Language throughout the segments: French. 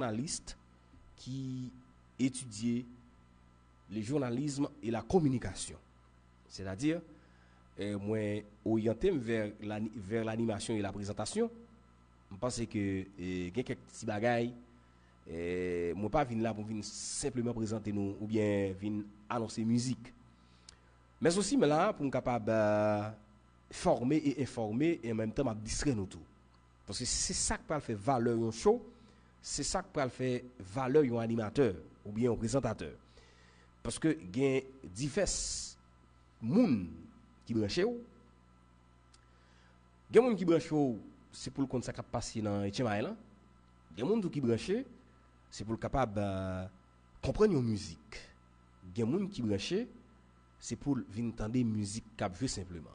journaliste qui étudiait le journalisme et la communication. C'est-à-dire, moi, orienté vers l'animation et la présentation, je pense que il y a quelques petits bagailles. Moi, pas venir là pour venir simplement présenter nous ou bien venir annoncer musique. Mais aussi, mais là, pour être capable former et informer et en même temps, distraire nous tout. Parce que c'est ça qui peut faire valeur un show, c'est ça qui peut faire valeur un animateur ou bien un présentateur. Parce que il y a divers monde qui branché ou. Il y a monde qui branché c'est pour le compte ça qui passé dans Etienne là. Il y a monde qui branché c'est pour le capable comprendre une musique. Il y a monde qui branché c'est pour venir entendre musique cap veut simplement.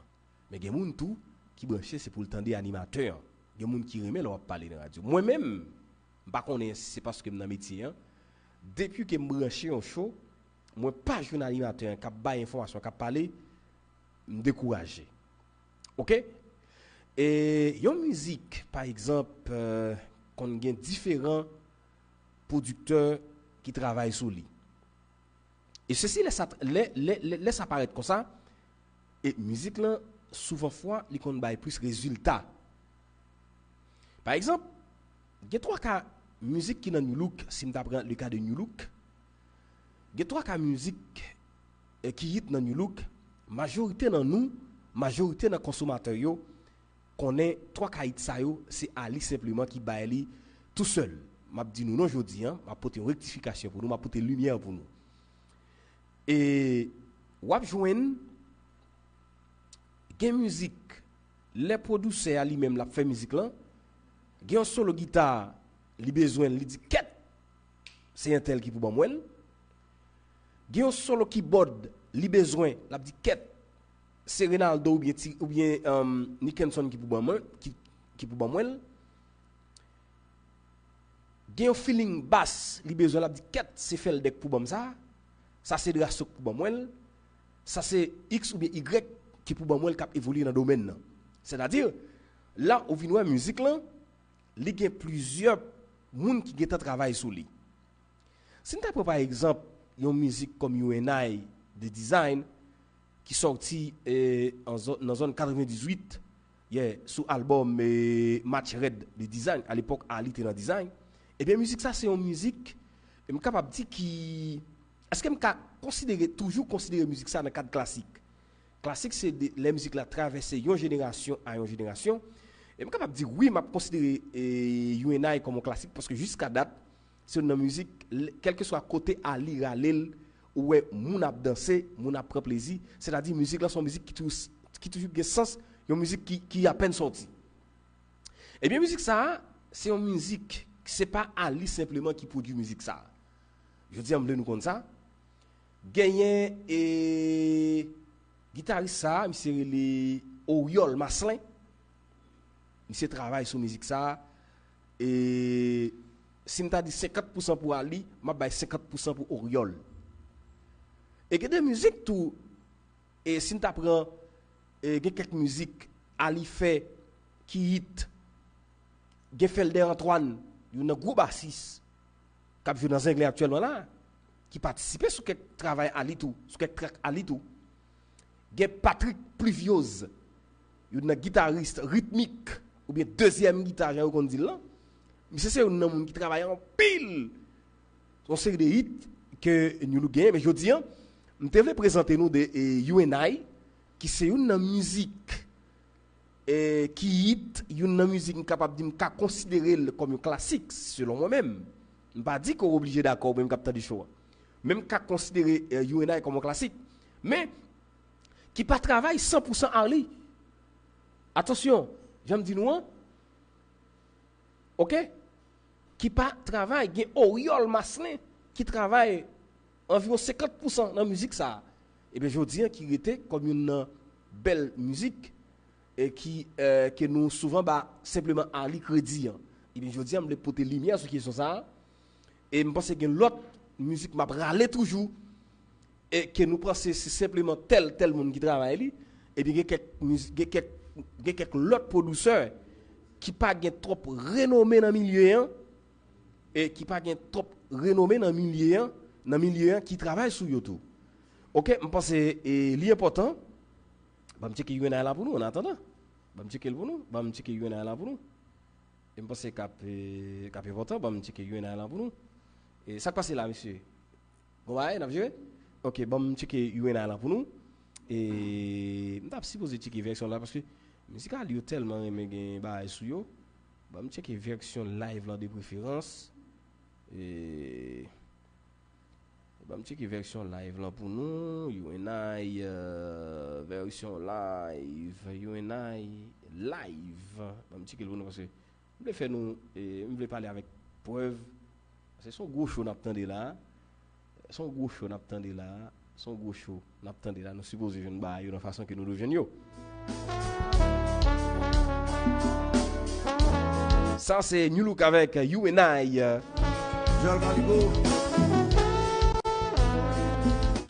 Mais il y a monde tout qui branché c'est pour entendre animateur. Il y a monde qui remet leur parler dans la radio. Moi-même pas connais c'est parce que dans métier hein. Depuis que me branché en show, moi pas jeune animateur qui ba information qui parler me décourager. OK? Et une musique par exemple qu'on gagne différents producteurs qui travaillent sur lui. Et ceci laisse apparaître comme ça et musique là souvent fois il qu'on bail plus résultat. Par exemple, il y a trois cas musique qui dans New Look, si m'ta prend le cas de New Look. Il y a trois cas musique qui hit dans New Look, majorité dans consommateurs yo connaît trois cas hit ça yo, c'est Ali simplement qui baili tout seul. M'a dit nous non aujourd'hui hein, m'a porter une rectification pour nous, m'a porter lumière pour nous. Et wap joine gen musique les producteurs lui-même la fait musique là, gen solo guitare, li besoin li dit quête c'est un tel qui pour moi. Gen solo keyboard, li besoin la dit quête c'est Ronaldo ou bien Nickenson qui pour moi qui pour moi. Gen feeling bass, li besoin la dit quête c'est Feldek pour moi ça c'est Drasok pour moi. Ça c'est X ou bien Y qui pour moi cap évoluer dans domaine. C'est-à-dire là au vinn musique là, li gen plusieurs moun qui gen travail sur lui. Si nous par exemple une musique comme UNI de design qui sorti dans zone 98 sous album Match Red de design à l'époque Ali était dans design et bien musique ça c'est une musique je suis capable de dire qui est-ce que je toujours considérer musique ça dans le cadre classique. Classique c'est la musique la traverser une génération à une génération. Et je suis capable de dire oui, je considère UNI comme un classique parce que jusqu'à date, c'est une musique, quel que soit côté Ali, Ralel, où moun a dansé, moun a pris plaisir, c'est-à-dire musique là, c'est une musique qui toujours a sens, une musique qui a peine sortie. Et bien, musique ça, c'est une musique, c'est pas Ali simplement qui produit musique ça. Je dis, on nous comme ça. Gagné et guitariste ça, c'est les Oriol Maslin. Il travaille sur musique ça et si m'ta dit 50% pour Ali, m'a bay 50% pour Oriol. Et que des musiques tout et si m'ta prend quelques musiques Ali fait qui hit gen Felder Antoine, un gros bassiste qui vient dans anglais actuellement là qui participe sur quelques travail Ali tout, sur quelques track Ali tout. Gen Patrick Pluviose, un guitariste rythmique ou bien deuxième guitare qu'on dit là. Mais c'est un homme qui travaille en pile. On série de hits que nous gagnons mais je dis on devait présenter nous de UNI qui c'est une musique qui hit une musique capable de considérer comme un classique selon moi-même. Je ne pas dire qu'on est obligé d'accord même capteur du choix. Même qu'à considérer UNI comme un classique mais qui pas travaille 100% Harley. Attention, j'aime dire nous OK? Qui pas travaille, il y a Oriol Maslin qui travaille environ 50% dans la musique ça. Et bien je dis qu'il était comme une belle musique et qui que nous souvent simplement Harley crédit. Et bien je dis me porter lumière sur question ça et me pense que l'autre musique m'a râlé toujours et que nous pensons c'est simplement tel monde qui travaille et bien il y a quelques autres producteurs qui pas trop renommé dans le milieu et qui pas gen trop renommé dans milieu qui travaille sur YouTube. OK, je pense que l'important va me checker UNA là pour nous en attendant. Va me checker pour nous, va me checker UNA là pour nous. Et je pense que cap important, va me checker UNA là pour nous. Et ça passe là monsieur. Bon ouais, n'a vu? OK, va me checker UNA là pour nous. Et je suis supposé checker version là parce que musique a lieu tellement aimé gen bail sur yo. Va me checker version live là de préférence. Et va me checker version live là pour nous. UNI version live. Va me checker pour nous parce que je veux faire nous et je veux parler avec preuve. C'est son gros show n'attendez là. Son gros show n'attendez là. Son gros show n'attendez là. Nous supposons une bail de façon que nous devions yo. Ça c'est New Look avec UNI.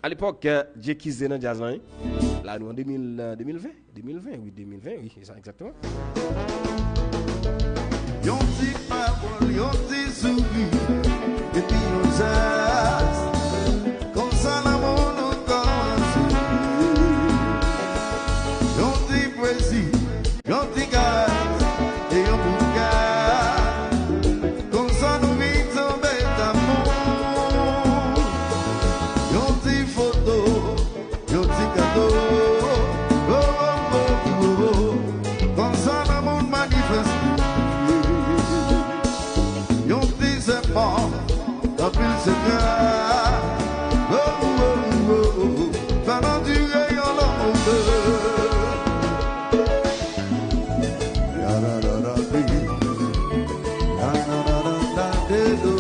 À l'époque, j'ai quitté dans jazz là nous en 2020, oui, c'est ça exactement. Yon ti parole, yon ti sourire, et puis yon jazz, comme ça l'amour nous commence. Yon ti poésie, yon ti gaz, et yon bouquet, comme ça nous vit tomber d'amour. Yon ti photo, yon ti cadeau, oh oh oh oh oh, comme ça l'amour manifeste. Yon petit serpent, un pile secret. Oh oh oh oh, pendant du rayon l'amour. Ya la la la di, ya la la la la di do.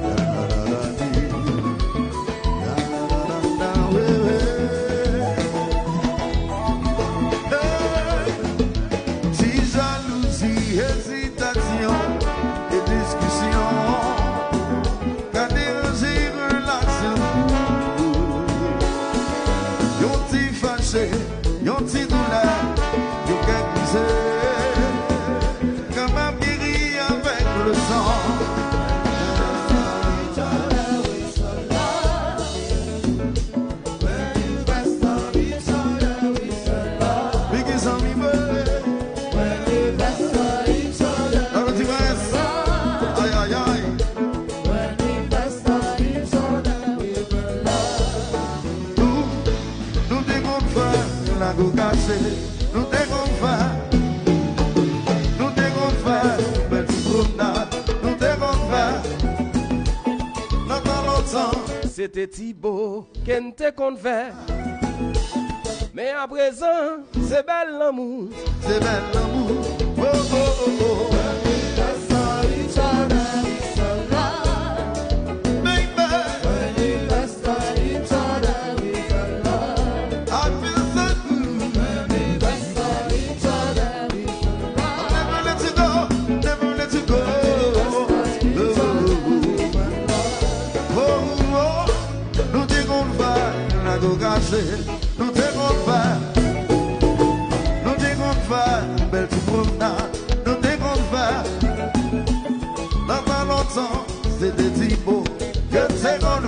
Ya la la la di, ya la la la la we we. Si jalousie, hésitation et discussion, qu'a dérangé relation. Yon ti fâché, yon ti douleur, yon qu'est brisé, quand même guéri avec le sang. Because I'm in nous dégonflons, mais tu promenades, nous dégonflons, dans l'autre. C'était Thibaut qui te convert. Mais à présent, c'est bel l'amour. C'est bel l'amour. Oh oh oh oh. Nous dégonflons, belle tu promenade, nous dégonflons, dans pas longtemps, c'est des typos que t'es qu'on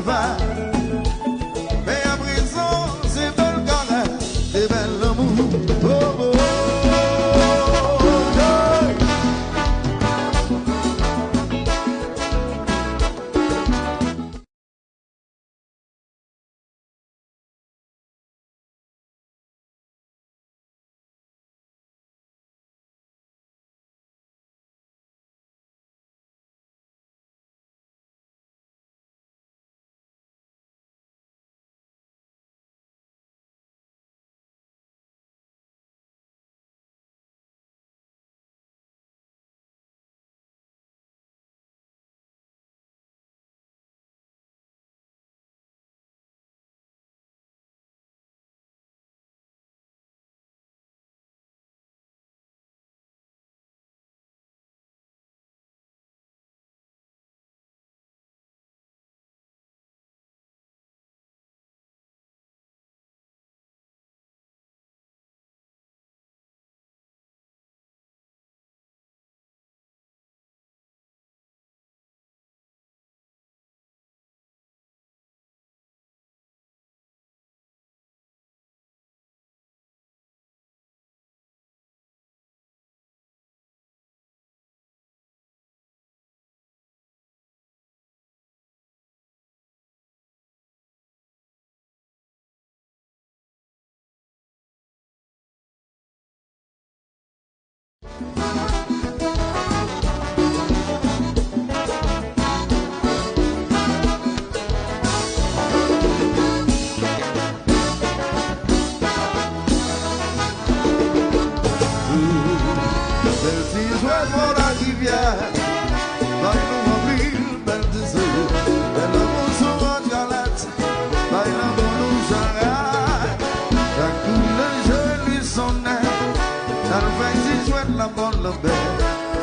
La bonne la belle,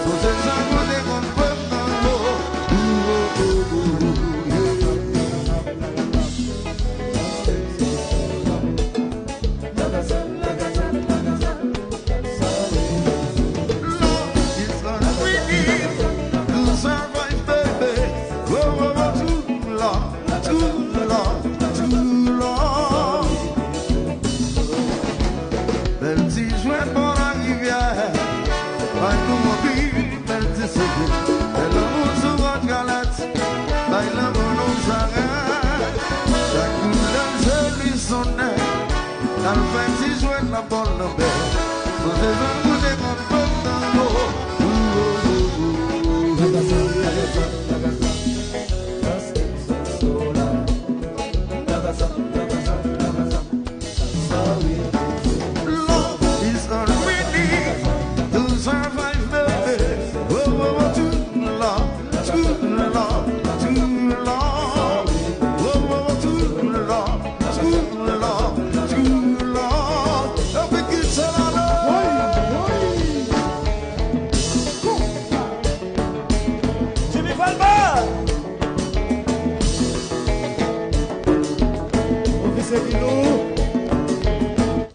sur ces arbres des grandes pommes dans l'eau. Love is gonna bring it to survive, baby. Oh, too long, too long, too long. Belle petite jouette pour la rivière. La bonne belle, sur ces arbres des grandes pommes dans l'eau. Love is all we need to survive, baby. Oh, too long, too long, too long. Oh, too long, too long, too long. Jimmy Falba.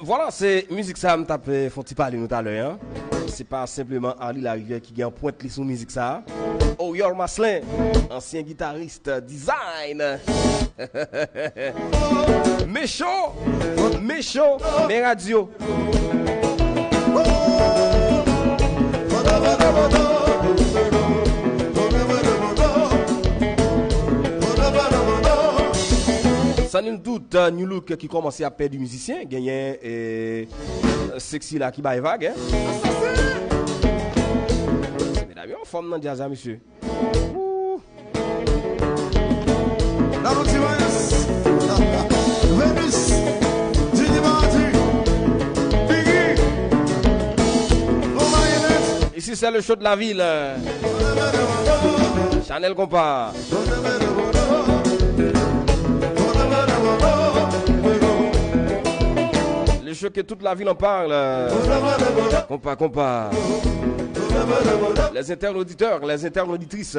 Voilà, c'est musique ça me tape font parler nous tout à l'heure hein. C'est pas simplement Ali Larivière qui gagne pointe li sous musique ça. Oh Yor Maslin, ancien guitariste design. Méchant, mais radio. Ça nous doute, New Look qui commence à perdre du musicien, gagner Sexy là qui baille vague. Hein? Mais on forme dans le jazz, monsieur. Ici c'est le show de la ville. Chanel Compas. Le show que toute la ville en parle. Compas. Les interlocuteurs, les interlocutrices.